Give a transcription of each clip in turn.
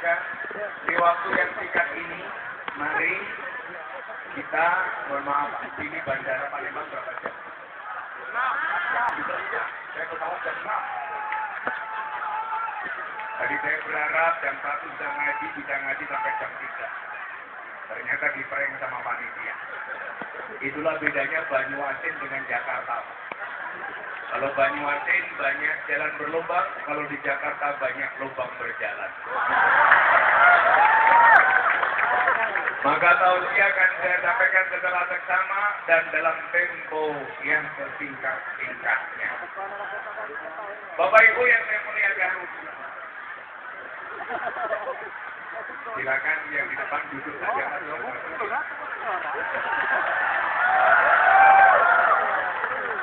muliakan, di waktu yang singkat ini, mari kita, mohon maaf, ini Bandara Palembang berapa jam? Saya ketawa jam 6. Tadi saya berharap jam 1 bisa ngaji sampai jam 3. Ternyata diprank sama panitia. Itulah bedanya Banyuasin dengan Jakarta. Kalau Banyuasin banyak jalan berlubang, kalau di Jakarta banyak lubang berjalan. Maka tausiah akan saya sampaikan secara seksama dan dalam tempo yang sesingkat-singkatnya. Bapak Ibu yang saya muliakan, silakan yang di depan duduk saja.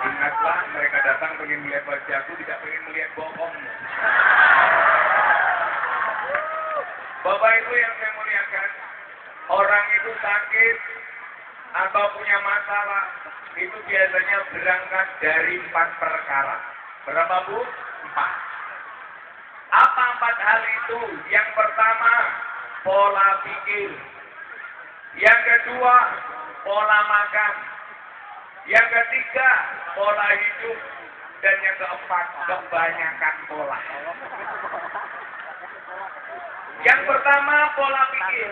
Ingatlah, mereka datang ingin melihat wajahku, tidak ingin melihat bohongmu. Bapak Ibu yang saya muliakan, orang itu sakit atau punya masalah, itu biasanya berangkat dari 4 perkara. Berapa Bu? 4. Apa 4 hal itu? Yang pertama, pola pikir. Yang kedua, pola makan. Yang ketiga, pola hidup. Dan yang keempat, kebanyakan pola. Yang pertama, pola pikir.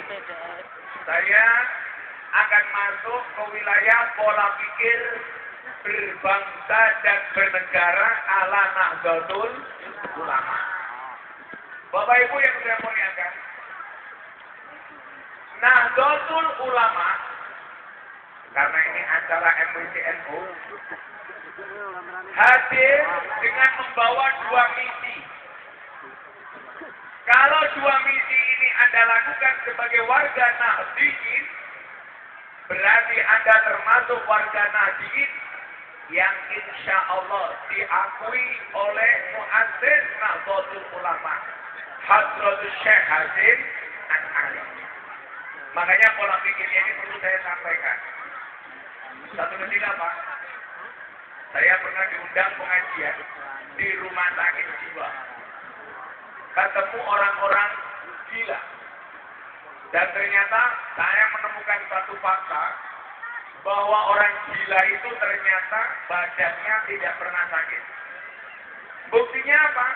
Saya akan masuk ke wilayah pola pikir berbangsa dan bernegara ala Nahdlatul Ulama. Bapak Ibu yang saya muliakan, Nahdlatul Ulama, karena ini acara MWCNU, hadir dengan membawa 2 misi. Kalau 2 misi ini Anda lakukan sebagai warga Nahdliyin, berarti Anda termasuk warga Nahdliyin yang insya Allah diakui oleh muassis Nahdlatul Ulama, Hadratus Syekh Hasyim Asy'ari. Makanya pola pikirnya ini perlu saya sampaikan. Satu ketika Pak, saya pernah diundang pengajian di rumah sakit jiwa. Ketemu orang-orang gila. Dan ternyata saya menemukan satu fakta bahwa orang gila itu ternyata badannya tidak pernah sakit. Buktinya apa?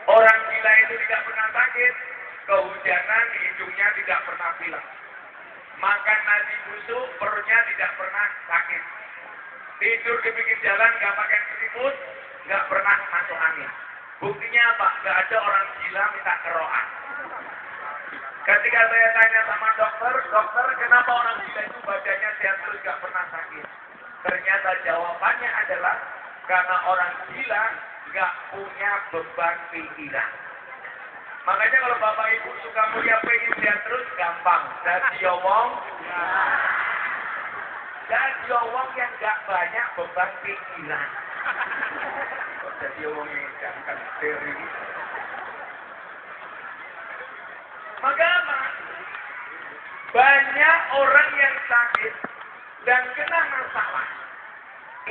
Orang gila itu tidak pernah sakit. Kehujanan hidungnya tidak pernah pilek. Makan nasi busuk perutnya tidak pernah sakit. Tidur di pinggir jalan nggak pakai selimut, nggak pernah masuk angin. Buktinya apa? Nggak ada orang gila minta keroan. Ketika saya tanya sama dokter, kenapa orang gila itu badannya sehat terus nggak pernah sakit? Ternyata jawabannya adalah karena orang gila nggak punya beban pikiran. Makanya kalau Bapak Ibu suka mulia pengen sehat terus, gampang. Jadi wong yang nggak banyak beban pikiran. Jadi wong yang jangan seri. Maka banyak orang yang sakit dan kena masalah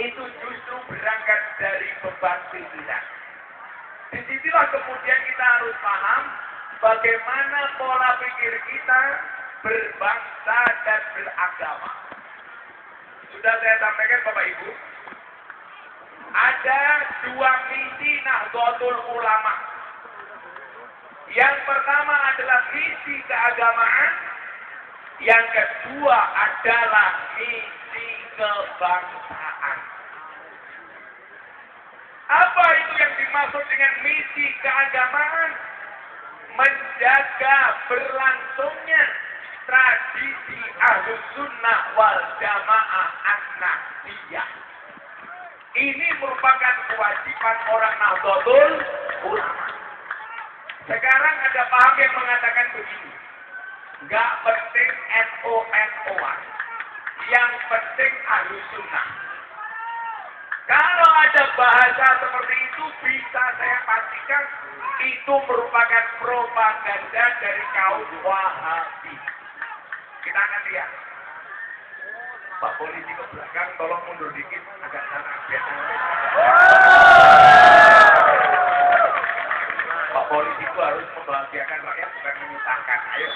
itu justru berangkat dari beban pikiran. Disitulah kemudian kita harus paham bagaimana pola pikir kita berbangsa dan beragama. Sudah saya sampaikan Bapak Ibu, ada 2 misi Nahdlatul Ulama. Yang pertama adalah misi keagamaan, yang kedua adalah misi kebangsaan. Apa itu yang dimaksud dengan misi keagamaan? Menjaga berlangsungnya tradisi Ahlus Sunnah wal Jamaah An-Nahdliyah. Ini merupakan kewajiban orang Nahdlatul Ulama. Sekarang ada paham yang mengatakan begini, nggak penting NU-NU-an, yang penting Ahlus Sunnah. Kalau ada bahasa seperti itu, bisa saya pastikan itu merupakan propaganda dari kaum Wahabi. Kita akan lihat. Pak polisi ke belakang, tolong mundur dikit, agak sana. Pak polisi itu harus membahagiakan rakyat bukan menyusahkan. Ayo.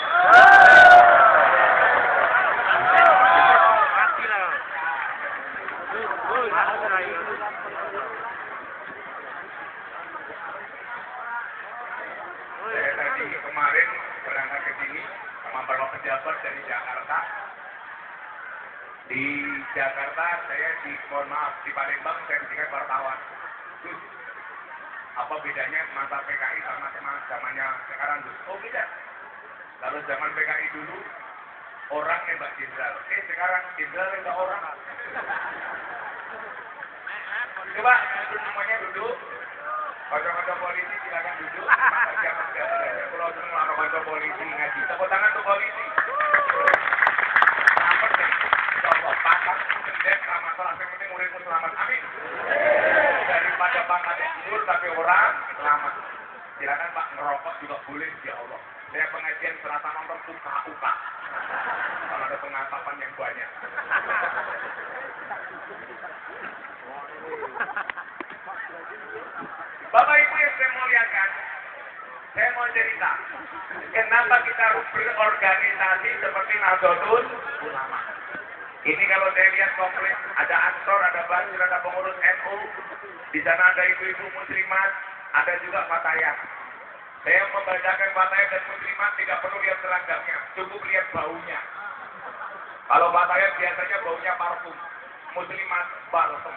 Saya tadi kemarin berangkat ke sini sama beberapa pejabat dari Jakarta. Di Jakarta saya mohon maaf di Palembang saya ketika wartawan. Apa bedanya masa PKI sama zamannya sekarang tuh? Oh beda. Kalau zaman PKI dulu orang nembak jenderal. Sekarang jenderal nembak orang. Coba semuanya duduk. Kocok-kocok polisi silakan duduk. Kalau semua kocok polisi ngaji. Tepuk tangan untuk polisi. Selamat deh. Coba pangkat gendek sama salah yang penting muridmu selamat. Amin. Daripada pangkatnya tidur tapi orang selamat. Silakan Pak ngerokok juga boleh ya Allah. Saya pengajian serasa nonton uka-uka. Kalau ada pengasapan yang banyak. Bapak Ibu yang saya muliakan, saya mau cerita. Kenapa kita berorganisasi seperti Nahdlatul Ulama? Ini kalau saya lihat kompleks, ada Ansor, ada Basir, ada pengurus NU. Di sana ada ibu-ibu muslimat, ada juga Fatayat. Saya membacakan Fatayat dan muslimat tidak perlu lihat seragamnya, cukup lihat baunya. Kalau Fatayat biasanya baunya parfum, muslimat balsem.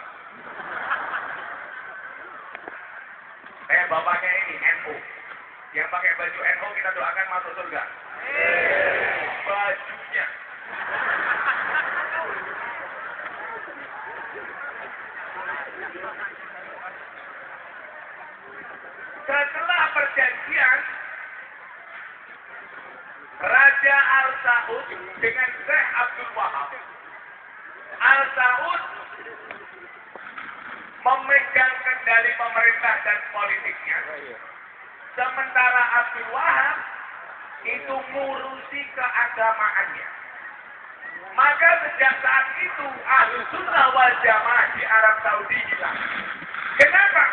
Kayak bapaknya ini NU, yang pakai baju NU kita doakan masuk surga. Bajunya. Setelah perjanjian Raja Al-Saud dengan Syekh Abdul Wahab, Al-Saud memegang kendali pemerintah dan politiknya, sementara Abdul Wahab itu ngurusi keagamaannya. Maka sejak saat itu Ahlus Sunnah wal Jamaah di Arab Saudi hilang. Kenapa?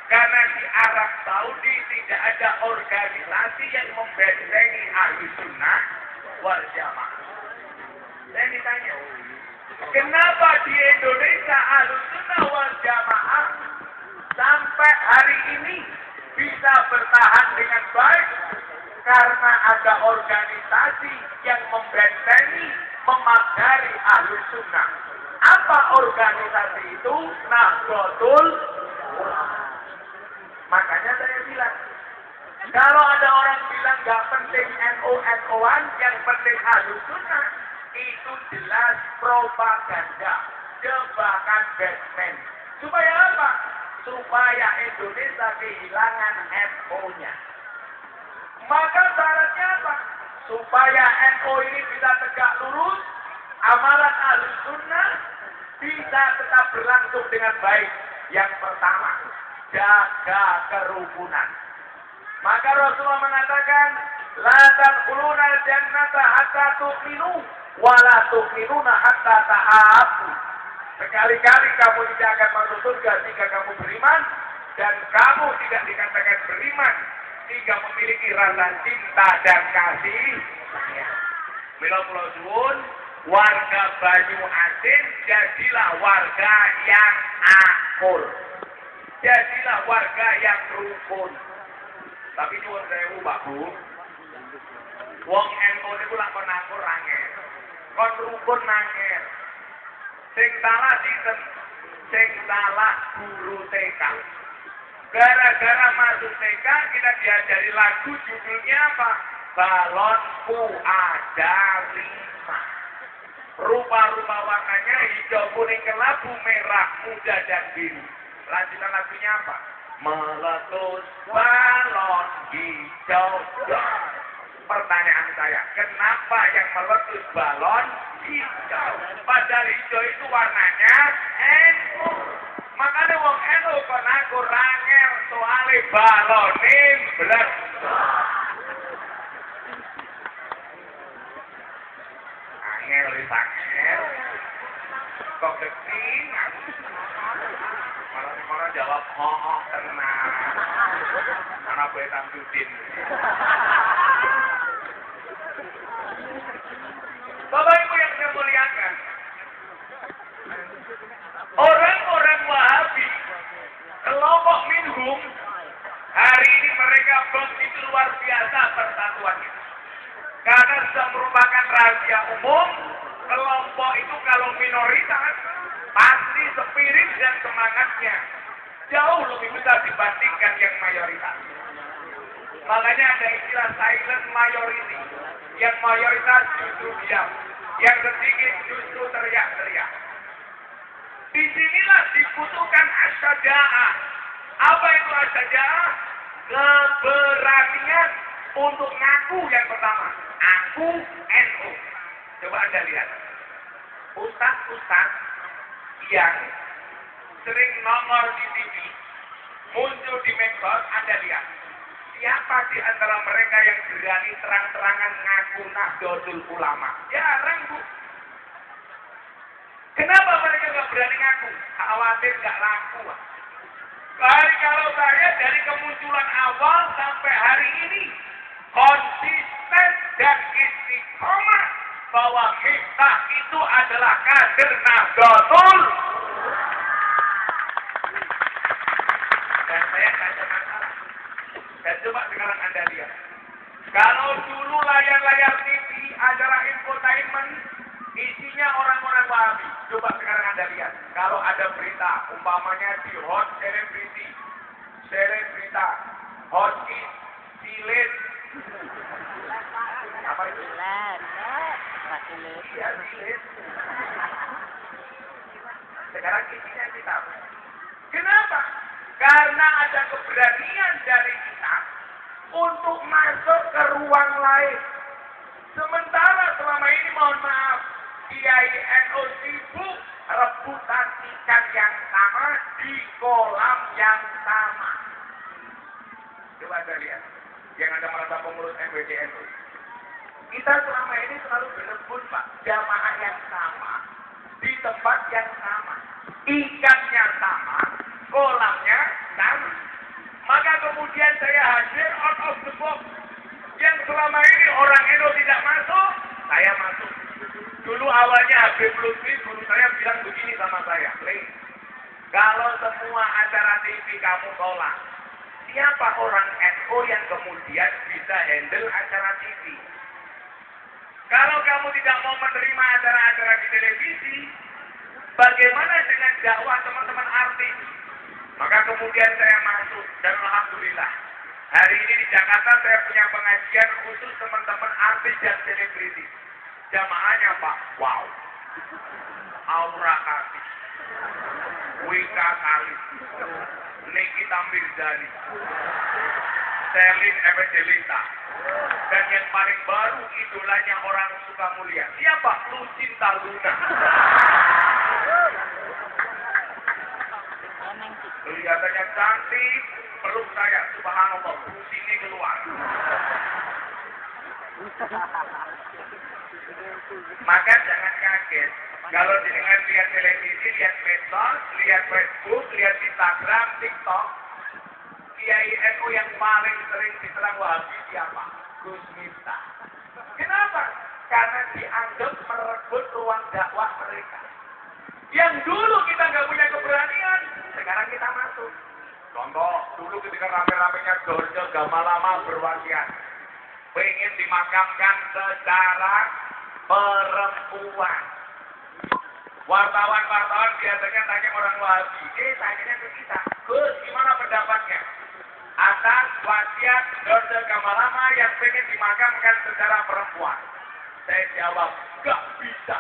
Karena di Arab Saudi tidak ada organisasi yang membentengi Ahlus Sunnah wal Jamaah. Saya ditanya, kenapa di Indonesia Ahlus Sunnah wal Jamaah sampai hari ini bisa bertahan dengan baik? Karena ada organisasi yang membentengi, memagari Ahlus Sunnah. Apa organisasi itu? Nahdlatul Ulama. Makanya saya bilang, kalau ada orang bilang gak penting NU-NU-an, yang penting Ahlus Sunnah, itu jelas propaganda, jebakan Batman. Supaya apa? Supaya Indonesia kehilangan NU-nya. Maka syaratnya apa? Supaya NU ini bisa tegak lurus, amalan Ahlus Sunnah bisa tetap berlangsung dengan baik. Yang pertama, jaga kerukunan. Maka Rasulullah mengatakan, la tadkhuluna al-jannata hatta tu'minu wa la tu'minuna hatta ta'afu. Sekali-kali kamu tidak akan masuk surga jika kamu beriman, dan kamu tidak dikatakan beriman jika memiliki rasa cinta dan kasih. Mila kula suwun, warga Banyu Asin jadilah warga yang akur. Jadilah warga yang rukun. Tapi nyuwun sewu Pak Bu, wong NU niku lak kon akur angel, kon rukun angel. Sing salah sinten? Sing salah guru TK. Gara-gara masuk TK kita diajari lagu judulnya apa? Balonku ada 5. Rupa-rupa warnanya hijau, kuning, kelabu, merah, muda dan biru. Lanjutan lagunya apa? Meletus balon hijau. Pertanyaan saya, kenapa yang meletus balon hijau? Padahal hijau itu warnanya NU. Makanya wong NU kon aku rangel soale balone blas. Angel wis angel. Kok ketingan? Malah jawab tenang. anak Bae Tamsudin. Bapak Ibu yang saya muliakan, orang-orang Wahabi, kelompok minhum, hari ini mereka begitu luar biasa persatuannya. Karena sudah merupakan rahasia umum, kelompok itu kalau minoritas, pasti spirit dan semangatnya jauh lebih besar dibandingkan yang mayoritas. Makanya ada istilah silent majority. Yang mayoritas justru diam, yang sedikit justru teriak-teriak. Disinilah dibutuhkan asyaja'ah. Apa itu asyaja'ah? Keberanian untuk ngaku yang pertama. Aku NU. Coba Anda lihat. Ustaz-ustaz yang sering nongol di TV, muncul di medsos, Anda lihat. Siapa di antara mereka yang berani terang-terangan ngaku Nahdlatul Ulama? Jarang, Bu. Kenapa mereka nggak berani ngaku? Khawatir nggak laku. Kalau saya dari kemunculan awal sampai hari ini konsisten dan istiqomah bahwa Miftah itu adalah kader Nahdlatul. Dan saya nggak ada masalah. Dan coba sekarang Anda lihat. Kalau dulu layar-layar TV acara infotainment isinya orang-orang Wahabi. Coba sekarang Anda lihat. Kalau ada berita, umpamanya di hot selebriti, hot is, silet. Apa itu? Iya, silet. Sekarang isinya kita. Kenapa? Karena ada keberanian dari kita untuk masuk ke ruang lain. Sementara selama ini mohon maaf, Kiai NU sibuk rebutan ikan yang sama di kolam yang sama. Coba Anda lihat, yang ada merasa pengurus MWDNU. Kita selama ini selalu berebut Pak, jamaah yang sama, di tempat yang sama, ikannya sama, kolamnya sama. Maka kemudian saya hadir out of the box. Yang selama ini orang NU tidak masuk, saya masuk. Dulu awalnya Habib Lutfi, guru saya bilang begini sama saya, kalau semua acara TV kamu tolak, siapa orang NU yang kemudian bisa handle acara TV? Kalau kamu tidak mau menerima acara-acara di televisi, bagaimana dengan dakwah teman-teman artis? Maka kemudian saya masuk dan alhamdulillah hari ini di Jakarta saya punya pengajian khusus teman-teman artis dan selebriti. Jamaahnya Pak, wow, Aura Kasih, Wika Khalid, Nikita Mirzani, Selin Evangelista, dan yang paling baru idolanya orang Sukamulia. Siapa? Lucinta Luna. Kelihatannya cantik, peluk saya, subhanallah, sini keluar. Maka jangan kaget kalau dengan lihat televisi, lihat medsos, lihat Facebook, lihat Instagram, TikTok, Kiai NU yang paling sering diserang Wahabi siapa? Gus Miftah. Kenapa? Karena dianggap merebut ruang dakwah mereka. Yang dulu kita nggak punya keberanian, sekarang kita masuk. Contoh, dulu ketika rame-ramenya Dorce Gamalama berwasiat, pengen dimakamkan secara perempuan. Wartawan biasanya tanya orang Wahabi, tanyanya ke kita, Gus, gimana pendapatnya atas wasiat Dorce Gamalama yang pengen dimakamkan secara perempuan? Saya jawab, gak bisa.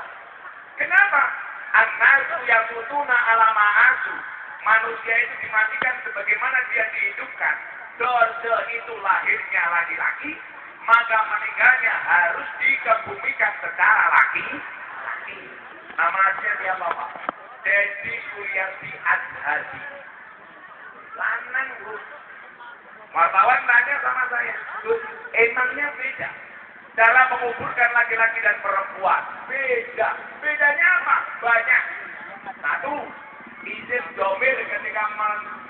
Kenapa? An-nasu yamutuna ala ma'asu. Manusia itu dimatikan sebagaimana dia dihidupkan. Dorce itu lahirnya laki-laki, maka meninggalnya harus dikebumikan secara laki-laki. Namanya siapa Pak? Dedi Suryati Adhadi. Lanang Gus. Wartawan tanya sama saya, Gus, emangnya beda cara menguburkan laki-laki dan perempuan? Beda. Bedanya apa? Banyak. Satu, izin domir ketika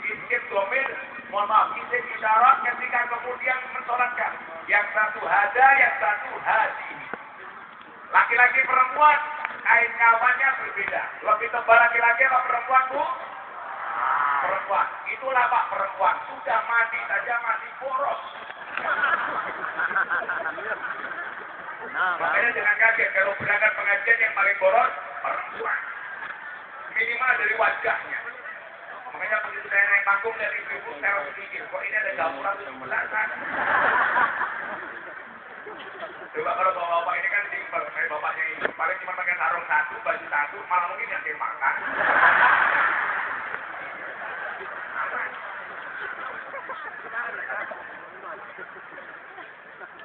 izin domir Mohon maaf, isim isyarat ketika kemudian mensolatkan. Yang satu hada, yang satu hadi. Laki-laki perempuan, kain kawannya berbeda. Lebih tebal laki-laki apa perempuan, Bu? Perempuan. Itulah Pak perempuan. Sudah mati saja masih boros. Makanya jangan kaget kalau berangkat pengajian yang paling boros perempuan. Minimal dari wajahnya. Makanya begitu saya naik panggung dari ibu-ibu saya harus mikir, kok ini ada gambaran 17-an. Coba kalau bapak-bapak ini kan simpel, kayak bapaknya ini paling cuma pakai sarung satu, baju satu, malah mungkin yang dimakan.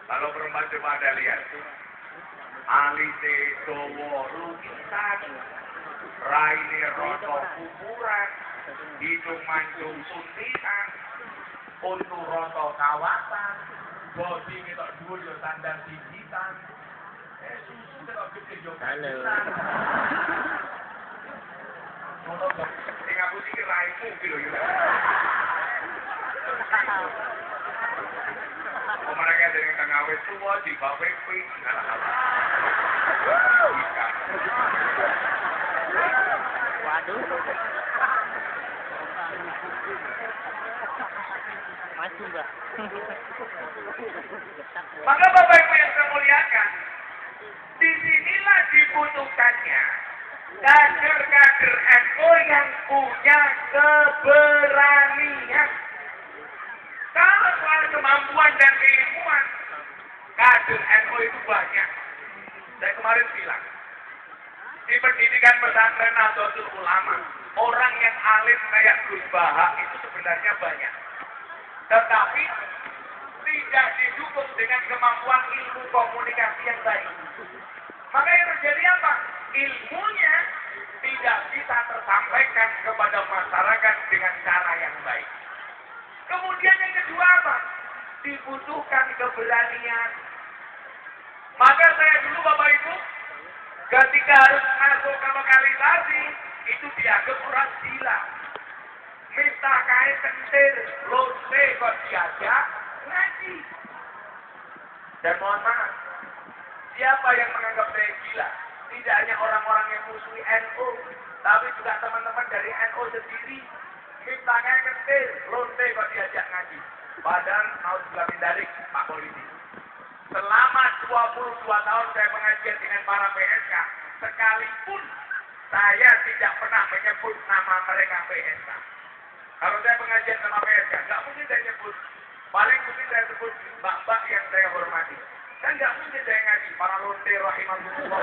Kalau perempuan coba Anda lihat, alise dowo lukisan, raine roto kuburan, hidung mancung suntikan, untu roto kawasan, bodi kita dhuwur yo sandang digitan, susu kita gede yo kandan. Ngono kok sing aku iki raimu iki lho yo. Mereka dari tengah wes tua di bawah ping waduh. Maju enggak? Maka Bapak Ibu yang saya muliakan, disinilah dibutuhkannya kader-kader NU yang punya keberanian. Kalau soal kemampuan dan keilmuan, kader NU itu banyak. Saya kemarin bilang, di pendidikan pesantren Nahdlatul Ulama, orang yang alim kayak Gus Baha itu sebenarnya banyak. Tetapi tidak didukung dengan kemampuan ilmu komunikasi yang baik. Maka yang terjadi apa? Ilmunya tidak bisa tersampaikan kepada masyarakat dengan cara yang baik. Kemudian yang kedua apa? Dibutuhkan keberanian. Maka saya dulu Bapak Ibu, ketika harus masuk ke lokalisasi, itu dianggap orang gila. Minta kain kentir, lonte kok diajak ngaji. Dan mohon maaf, siapa yang menganggap saya gila? Tidak hanya orang-orang yang musuhi NU, tapi juga teman-teman dari NU sendiri. Minta kain kentir, lonte kok diajak ngaji. Padahal mau juga mindalik, Pak Polisi. Selama 22 tahun saya pengajian dengan para PSK, sekalipun saya tidak pernah menyebut nama mereka PSK. Kalau saya pengajian sama PSK, nggak mungkin saya nyebut. Paling mungkin saya sebut mbak-mbak yang saya hormati. Kan nggak mungkin saya ngaji para lonte rahimahullah.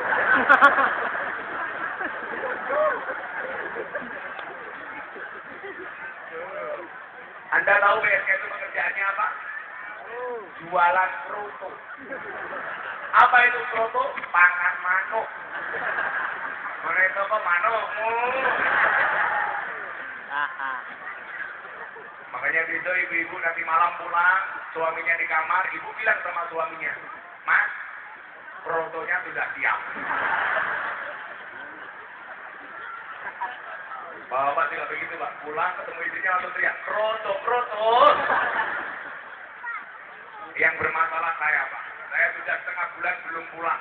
Anda tahu PSK itu pekerjaannya apa? Jualan kroto. Apa itu kroto? Pangan manuk. Mana itu kok manuk? Makanya besok ibu-ibu nanti malam pulang, suaminya di kamar, ibu bilang sama suaminya, Mas, krotonya sudah siap. Bapak tidak begitu Pak, pulang ketemu istrinya langsung teriak, kroto, kroto. Yang bermasalah saya Pak, saya sudah setengah bulan belum pulang.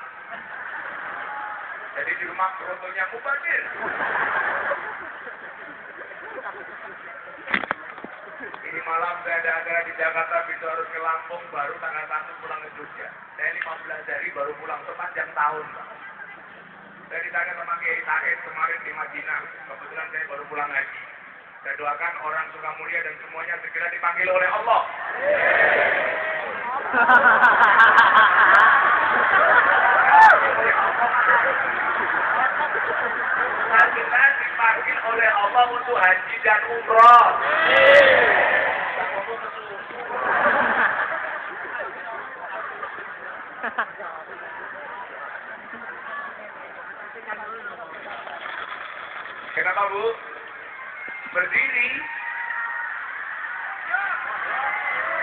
Jadi di rumah krotonya mubazir. Ini malam saya ada acara di Jakarta, besok harus ke Lampung, baru tanggal 1 pulang ke Jogja. Saya 15 hari baru pulang, sepanjang tahun Pak. Saya ditanya sama Kiai Said kemarin di Madinah, kebetulan saya baru pulang haji. Saya doakan orang Sukamulia dan semuanya segera dipanggil oleh Allah. Kita dipanggil oleh Allah untuk haji dan umroh. Kenapa Bu? Berdiri.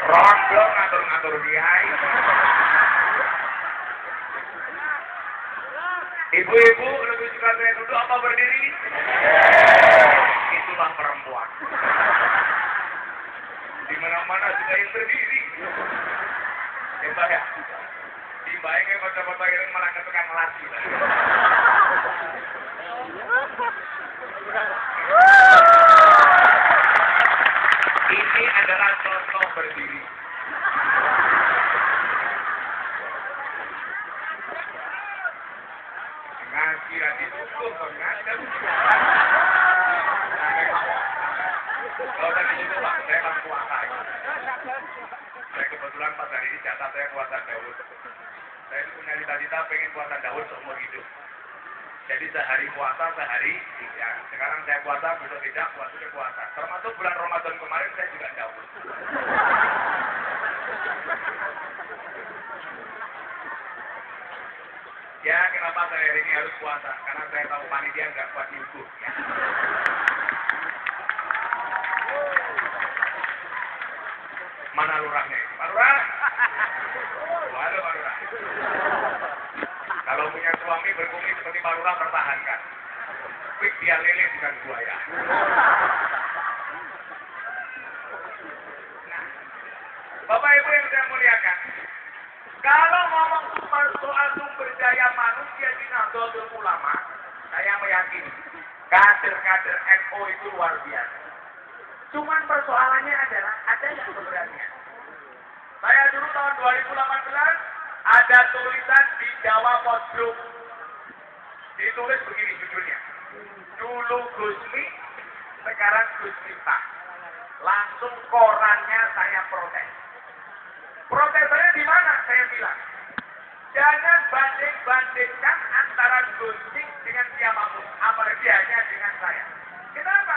Rondo ngatur-ngatur kiai. Ibu-ibu lebih suka saya duduk apa berdiri? Itulah perempuan. Di mana juga yang berdiri. Coba ya. Timbaingnya baca-baca yang malah ketekan lagi. Ini adalah contoh berdiri. Ngaji rati cukup, ngajar. Kalau tadi itu Pak, saya kan puasa. Saya kebetulan pas hari ini jatah saya puasa Daud. Saya itu punya cita-cita pengen puasa Daud seumur hidup. Jadi sehari puasa, sehari tidak. Sekarang saya puasa, besok tidak, puasa puasa. Termasuk bulan Ramadan kemarin saya juga Daud. Ya, kenapa saya hari ini harus puasa? Karena saya tahu panitia nggak kuat diukur. Ya. Mana lurahnya ini? Pak Lurah? Halo Pak Lurah. Kalau punya suami berkumis seperti Pak Lurah, pertahankan. Quick dia lele bukan buaya. Nah, Bapak Ibu yang saya muliakan, kalau ngomong soal sumber daya manusia di Nahdlatul Ulama, saya meyakini kader-kader NU itu luar biasa. Cuman persoalannya adalah ada nggak keberanian? Saya dulu tahun 2018 ada tulisan di Jawa Post Group. Ditulis begini judulnya. Dulu Gusmi, sekarang Gusmi tak. Langsung korannya saya protes. Protes saya di mana? Saya bilang, jangan banding-bandingkan antara Gusmi dengan siapapun, apalagi hanya dengan saya. Kenapa?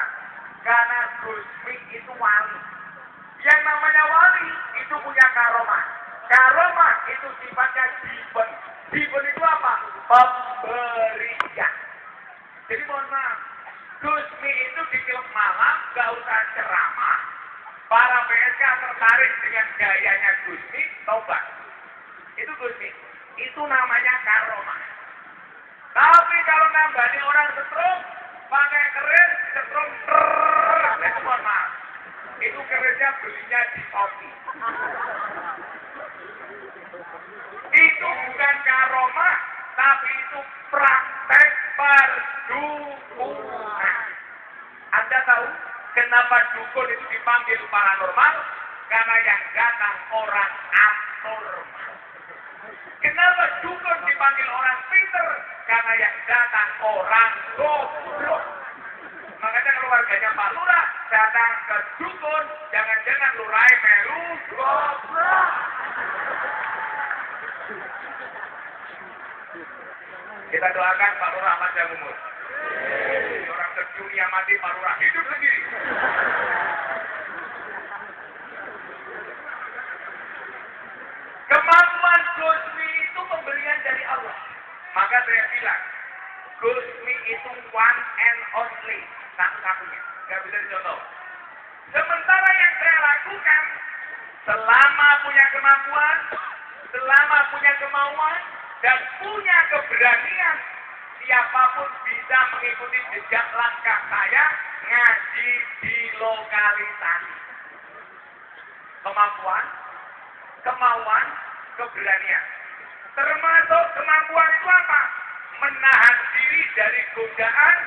Karena Gusmi itu wali. Yang namanya wali itu punya karomah. Karomah itu sifatnya diben. Diben itu apa? Pemberian. Jadi mohon maaf, Gusmi itu di klub malam gak usah ceramah. Para PSK tertarik dengan gayanya Gusmi, tobat. Itu Gusmi. Itu namanya karomah. Tapi kalau nambahnya orang setrum, pakai keris, setrum, itu mohon maaf. Itu kerisnya belinya di Shopee. Itu bukan karomah, tapi itu praktek perdukunan. Anda tahu kenapa dukun itu dipanggil paranormal? Karena yang datang orang abnormal. Kenapa dukun dipanggil orang pinter? Karena yang datang orang goblok. Makanya kalau warganya Pak Lurah datang ke dukun, jangan-jangan lurai melu goblok. Kita doakan Pak Lurah panjang umur. Orang sedunia mati, Pak Lurah hidup sendiri. Kemampuan Gusmi itu pemberian dari Allah. Maka saya bilang, Gusmi itu one and only, satu-satunya, nggak bisa dicontoh. Sementara yang saya lakukan, selama punya kemampuan, selama punya kemauan, dan punya keberanian, siapapun bisa mengikuti jejak langkah saya ngaji di lokalisasi. Kemampuan, kemauan, keberanian. Termasuk kemampuan itu apa? Menahan diri dari godaan,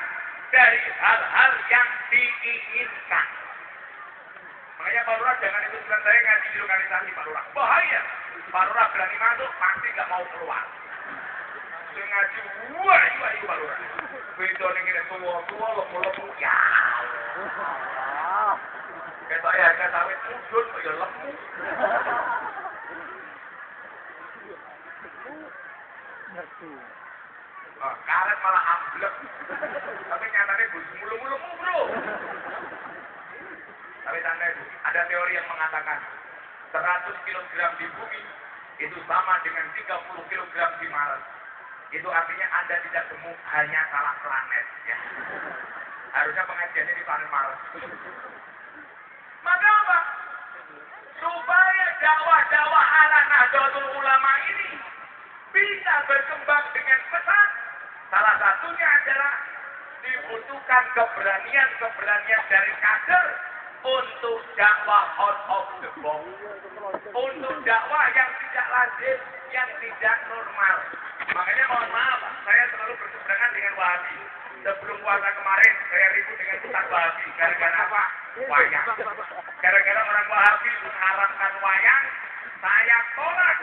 dari hal-hal yang diinginkan. Makanya Pak Lurah jangan ikut-ikutan saya ngaji di lokalisasi Pak Lurah. Bahaya. Pak Lurah berani masuk, pasti nggak mau keluar. Saya ngaji, wah Pak Lurah. Betul ini tua-tua, lemu-lemu, ya. Kata ya, kata wet mudun, ya lemu. Karet malah amblek. Tapi nyatanya gus mulu-mulu bro. Tapi santai Bu, ada teori yang mengatakan 100 kg di bumi itu sama dengan 30 kg di Mars. Itu artinya Anda tidak gemuk, hanya salah planet. Ya. Harusnya pengajiannya di planet Mars. Maka apa? Supaya dakwah-dakwah ala Nahdlatul Ulama ini bisa berkembang dengan pesat, salah satunya adalah dibutuhkan keberanian-keberanian dari kader untuk dakwah out of the box, untuk dakwah yang tidak lazim, yang tidak normal. Makanya mohon maaf, saya selalu berseberangan dengan Wahabi. Sebelum puasa kemarin, saya ribut dengan Ustaz Wahabi. Gara-gara apa? Wayang. Gara-gara orang Wahabi mengharamkan wayang, saya tolak.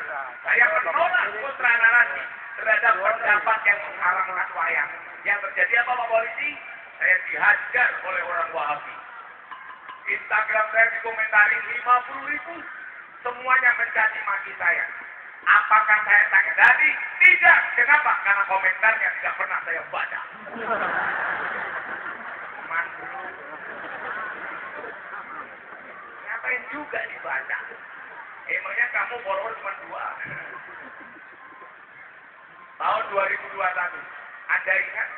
Saya menolak kontra narasi terhadap pendapat yang mengharamkan wayang. Yang terjadi apa Pak Polisi? Saya dihajar oleh orang Wahabi. Instagram saya dikomentari 50.000. Semuanya mencaci maki saya. Apakah saya sakit hati? Tidak. Kenapa? Karena komentarnya tidak pernah saya baca. Ngapain juga dibaca? Emangnya kamu follower cuma 2. Tahun 2021. Anda ingat?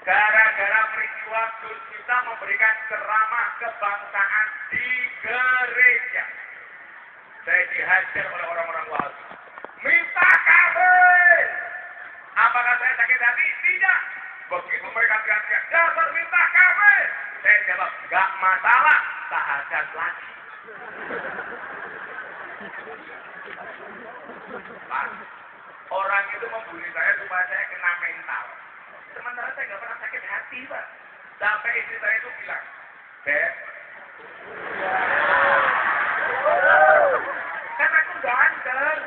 Gara-gara peristiwa Gus Miftah memberikan ceramah kebangsaan di gereja. Saya dihajar oleh orang-orang Wahabi. Miftah kafir. Apakah saya sakit hati? Tidak. Begitu mereka teriak-teriak, dasar Miftah kafir. Saya jawab, enggak masalah. Sahadat lagi. Pak, orang itu membuli saya supaya saya kena mental. Sementara saya nggak pernah sakit hati, Pak. Sampai istri saya itu bilang, Beb, kan aku ganteng.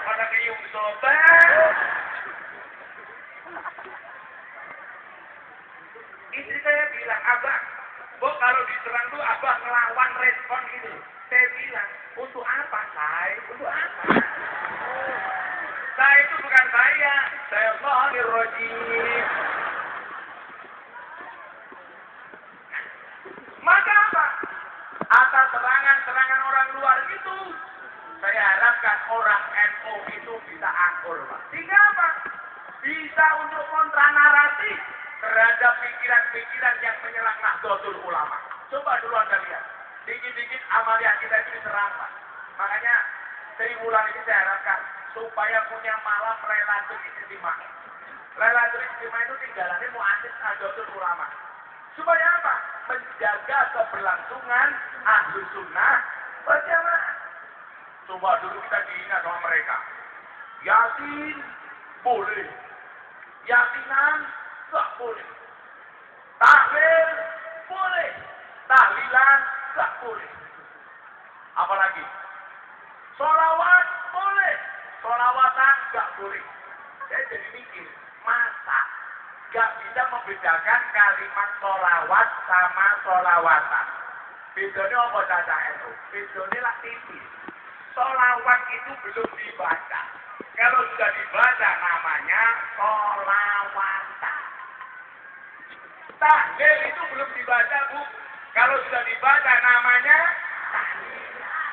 Pada nyium sobat. Istri saya bilang, Abang, Bu, kalau diserang tuh Abang ngelawan respon gitu. Saya bilang, untuk apa, Say? Untuk apa? Saya itu bukan saya Allahirrojim. Maka apa? Atas serangan-serangan orang luar itu, saya harapkan orang NU itu bisa akur, Pak. Sehingga apa? Bisa untuk kontra narasi terhadap pikiran-pikiran yang menyerang Nahdlatul Ulama. Coba dulu Anda lihat. Dikit-dikit amalia kita itu diserang, Pak. Makanya Sri Wulan ini saya harapkan supaya punya malam Lailatul Ijtimah. Lailatul Ijtimah itu tinggalannya mu'asis Nahdlatul Ulama. Supaya apa? Menjaga keberlangsungan Ahlus Sunnah berjamaah. Coba dulu kita dihina sama mereka. Yasin boleh. Yasinan tak boleh. Tahlil boleh. Tahlilan tak boleh. Apalagi? Sholawat boleh. Sholawatan gak boleh. Saya jadi mikir, masa gak bisa membedakan kalimat sholawat sama sholawatan. Bedanya apa caca itu? Bedanya lah tipis. Sholawat itu belum dibaca. Kalau sudah dibaca namanya sholawatan. Tahlil itu belum dibaca, Bu. Kalau sudah dibaca namanya tahlilan.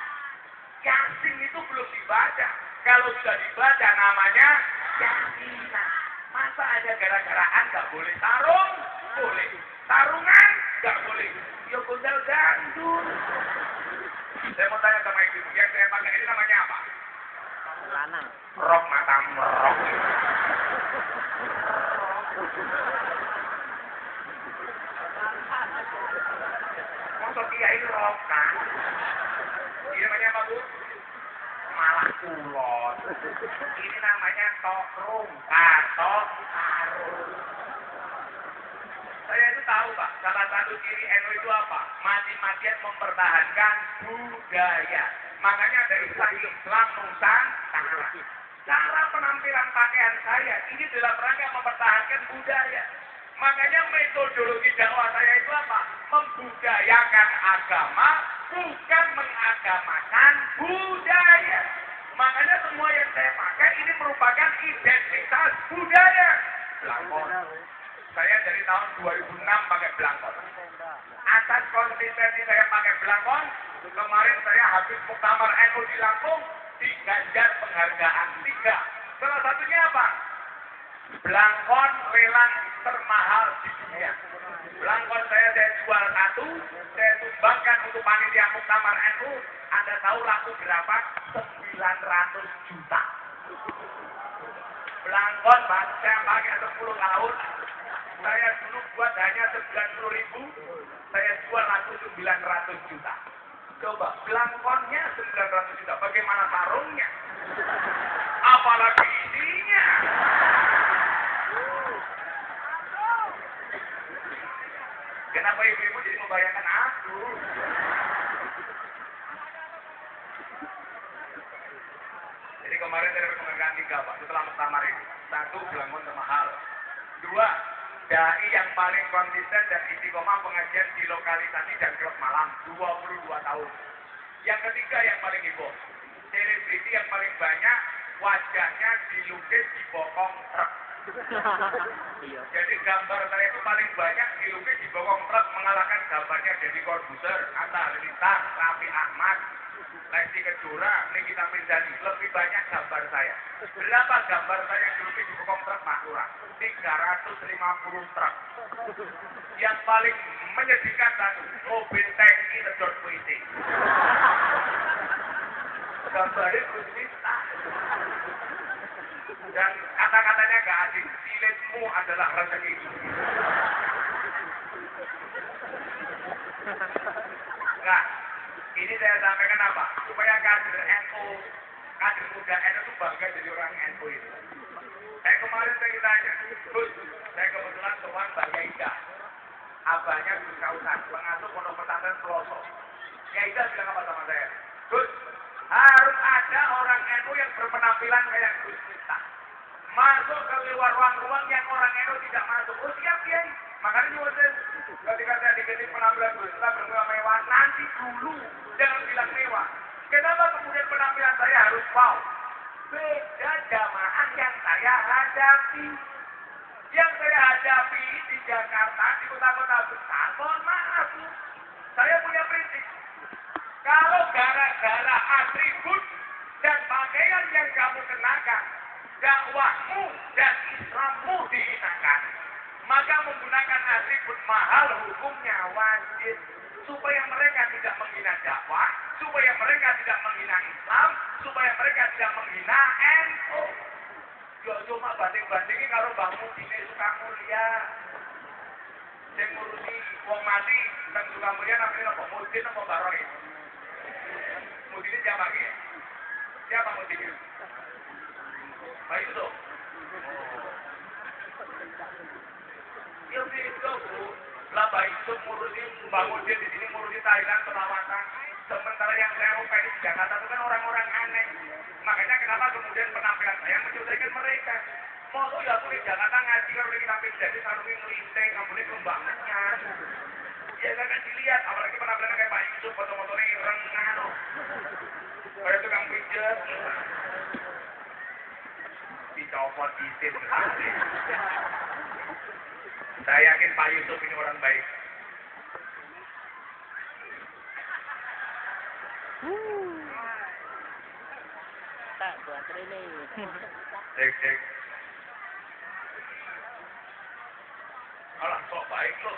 Yasin itu belum dibaca. Kalau sudah dibaca namanya yasinan. Masa aja gara-garaan gak boleh tarung? Boleh. Tarungan? Gak boleh. Ya gondal gandul. Saya mau tanya sama ibu, yang saya pakai ini namanya apa? Lanang. Rok mata merok. Masuk kiai rok kan? Ini namanya apa, Bu? Malah kulon. Ini namanya tokrung atau tarung. Saya itu tahu, Pak, salah satu ciri NU itu apa? Mati-matian mempertahankan budaya. Makanya ada istilah Islam Nusantara. Cara penampilan pakaian saya ini dalam rangka mempertahankan budaya. Makanya metodologi dakwah saya itu apa? Membudayakan agama, bukan mengagamakan budaya. Makanya semua yang saya pakai ini merupakan identitas budaya. Belangkon. Saya dari tahun 2006 pakai belangkon. Atas konsistensi saya pakai belangkon, kemarin saya habis muktamar NU di Lampung, diganjar penghargaan 3. Salah satunya apa? Belangkon lelang termahal di dunia. Belangkon saya jual 1, saya sumbangkan untuk panitia muktamar NU. Anda tahu laku berapa? 900 juta. Belangkon, Pak, saya pakai 10 tahun. Saya dulu buat hanya 90.000. saya jual laku 900 juta. Coba, belangkonnya 900 juta. Bagaimana sarungnya? Apalagi isinya. Kenapa ibu-ibu jadi membayangkan aku? Jadi kemarin saya rekomendasikan 3 Pak, setelah muktamar ini. 1, belangkon termahal. 2, dai yang paling konsisten dan istiqomah pengajian di lokalisasi dan klub malam 22 tahun. Yang ketiga yang paling heboh, selebriti yang paling banyak wajahnya dilukis di bokong truk. Jadi gambar saya itu paling banyak dilukis di bokong truk mengalahkan gambarnya Deddy Corbuzier, Atta Halilintar, Raffi Ahmad, Lesti Kejora, Nikita Mirzani. Lebih banyak gambar saya. Berapa gambar saya dilukis di bokong truk Mas Lurah? 350 truk. Yang paling menyedihkan satu, mobil tangki terjun puisi. Gambarnya Gus Miftah. Dan kata-katanya gak adil, silitmu adalah rezeki. Nah, ini saya sampaikan apa? Supaya kader NU, kader muda NU itu bangga jadi orang NU itu. Saya kemarin saya tanya, Gus, saya kebetulan teman Mbak Yaida. Abahnya Gus Kausan, pengasuh pondok pesantren pelosok. Yaida bilang apa sama saya? Gus, harus ada orang NU yang berpenampilan kayak Gus Miftah. Masuk ke luar ruang-ruang yang orang NU tidak masuk. Oh siap Kiai. Makanya juga saya ketika saya diganti penampilan Gus Miftah bermewah, nanti dulu jangan bilang mewah. Kenapa kemudian penampilan saya harus wow? Beda jamaah yang saya hadapi. Yang saya hadapi di Jakarta, di kota-kota besar, mohon maaf, saya punya prinsip. Kalau gara-gara atribut dan pakaian yang kamu kenakan, dakwahmu dan Islammu dihinakan, maka menggunakan atribut mahal hukumnya wajib. Supaya mereka tidak menghina dakwah, supaya mereka tidak menghina Islam, supaya mereka tidak menghina NU. Yo cuma banding-bandingin kalau Mbah Mudine Sukamulya. Sing ngurusi wong mati nang Sukamulya namanya apa? Mudin apa Mbah Roy? Mudine siapa lagi? Siapa Mudine? Pak Yusuf. Ya itu Bu. Lah Pak Yusuf ngurusi Mbah Mudin di sini ngurusi Thailand perawatan. Sementara yang saya mau di Jakarta itu kan orang-orang aneh. Makanya kenapa kemudian penampilan saya menyudahikan mereka. Mau ya aku di Jakarta ngaji kalau kita jadi sarungin ngelinteng, kamu kembangannya. Ya kan dilihat, apalagi penampilan kayak Pak Yusuf, foto-fotonya ireng, ngano. Kayak tukang pijat. Dicopot isin. Saya yakin Pak Yusuf ini orang baik. Tak buat training. Cek. Alah, kok baik loh.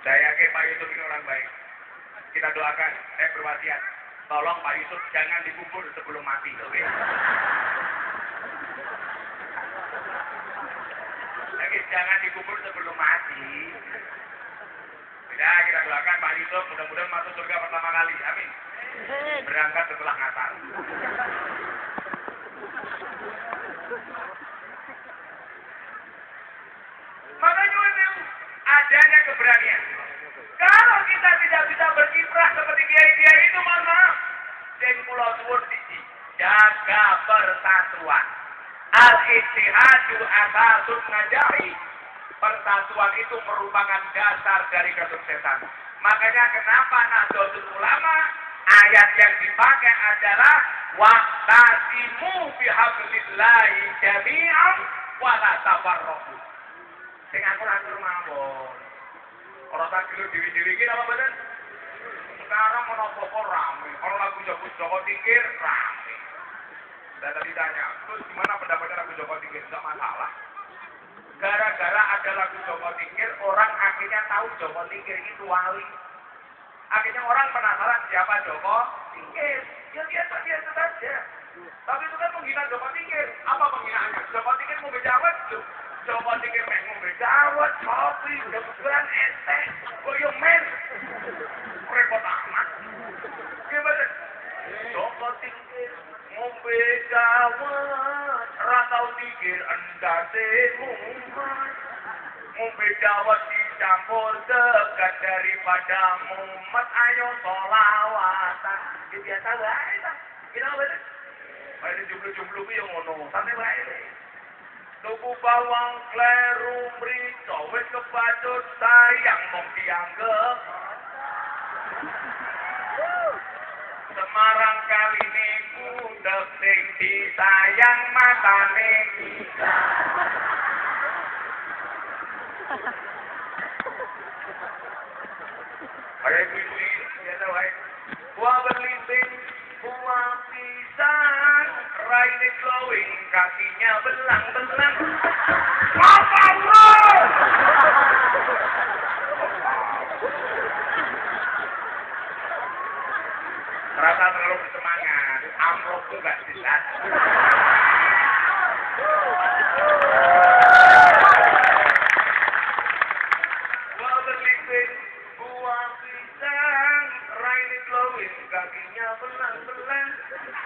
Saya yakin Pak Yusuf ini orang baik. Kita doakan, saya berwasiat. Tolong Pak Yusuf jangan dikubur sebelum mati, oke? Lagi jangan dikubur sebelum mati. Ya, kita doakan Pak Yusuf mudah-mudahan masuk surga pertama kali. Amin. Berangkat setelah Natal. Makanya adanya keberanian. Kalau kita tidak bisa berkiprah seperti kiai-kiai itu, mohon maaf. Sing kula suwun siji, jaga persatuan. Al-ittihadu asasun najahi. Persatuan itu merupakan dasar dari kesuksesan. Makanya kenapa Nahdlatul Ulama ayat yang dipakai adalah wa'tasimu bihablillahi jami'an wa la tafarraqu. Sing akur-akur mawon. Ora tak kilo dewi-dewi iki apa mboten? Sekarang ono rame. Kalau lagu Joko Tingkir rame. Dan tadi tanya, terus gimana pendapatnya lagu Joko Tingkir? Enggak masalah. Gara-gara ada lagu Joko Tingkir, orang akhirnya tahu Joko Tingkir itu wali. Akhirnya orang penasaran siapa Joko Tingkir. Ya biasa saja. Tapi itu kan menghina Jawa Tikir. Apa penghinaannya? Jawa Tikir mau bejawat tuh. Jawa Tikir mau bejawat, kopi, deburan, ente, goyong men. Repot amat. Gimana? Jawa Tikir mau bejawat, ratau tikir endase mumat. Mau bejawat dicampur dekat daripada mumat. Ayo solawatan. Ini biasa baik tak? Kita bener. Baik jumlah-jumlah yang ngono. Santai baik. Tuku bawang kleru mrica wis kepacut sayang mong dianggep. Semarang kali niku ndek sing disayang matane kita. Ada ibu-ibu biasa wae. Buah belimbing, buah pisang, raine glowing, kakinya belang-belang. Apa Allah? Rasa terlalu bersemangat, amplop tuh gak jelas. Buah belimbing, buah pisang, raine glowing, kakinya belang-belang.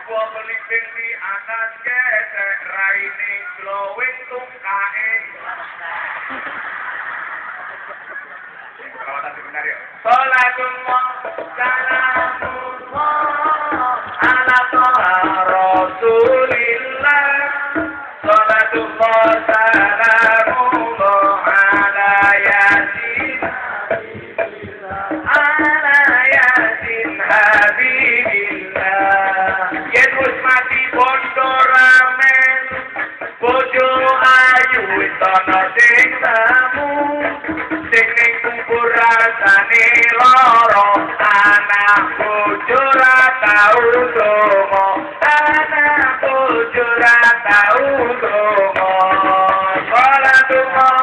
Buah belimbing di atas gesek, raine glowing, tungkae. Kalau tadi benar yuk. Salatullah, salamullah, ala toha rasulillah. Salatullah, salamullah, ala yasin. Ala yasin habibillah. Yen wis mati bondo ramen, bojo ayu wis ana sing tamu. Sing ning kubur rasane lara, anak bojo ra tau donga, anak bojo ra tau donga. Salatullah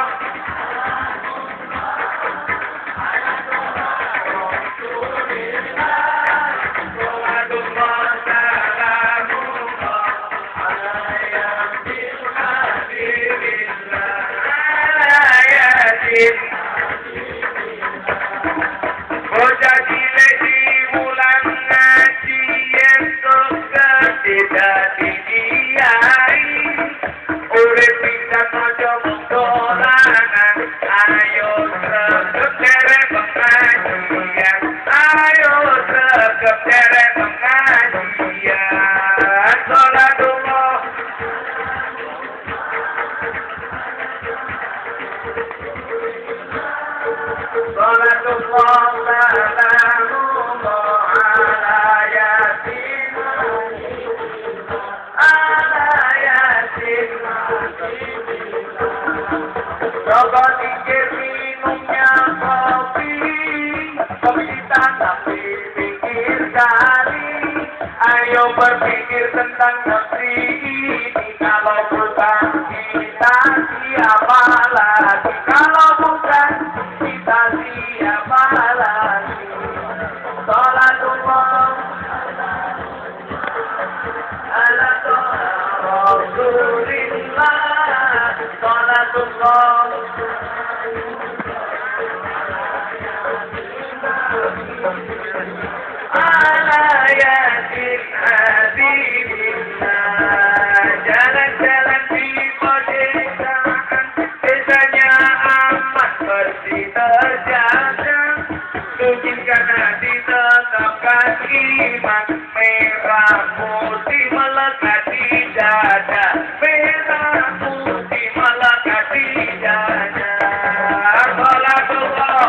bocah cilik di wulan ngaji entuk dadi kiai urip pisan aja dolanan ayo sregep derek pengajian ayo sregep derek pengajian salatullah salatullah salamullah ala yasin coba dikir minumnya kopi ditangkap dipikir kali ayo berpikir tentang negeri ini kalau bukan kita siapa lagi kalau bukan kita siapa lagi salatullah ala rasulillah salatullah ala yasin habibillah jalan-jalan di pedesaan desanya aman bersih terjaga sucikan hati tetapkan iman merah putih melekat di dada merah putih melekat di dada salatullah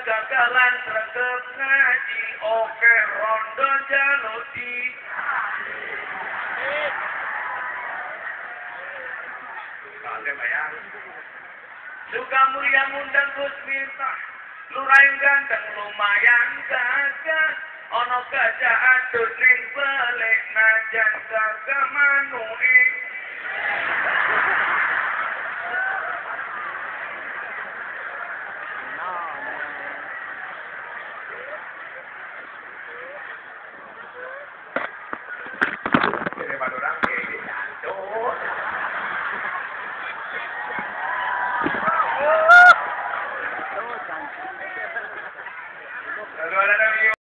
gagalan sregep ngaji oke rondo jaludi. Oke bayang. Suka mulia ngundang Gus Miftah. Luraing ganteng lumayan gagah. Ono gajah adone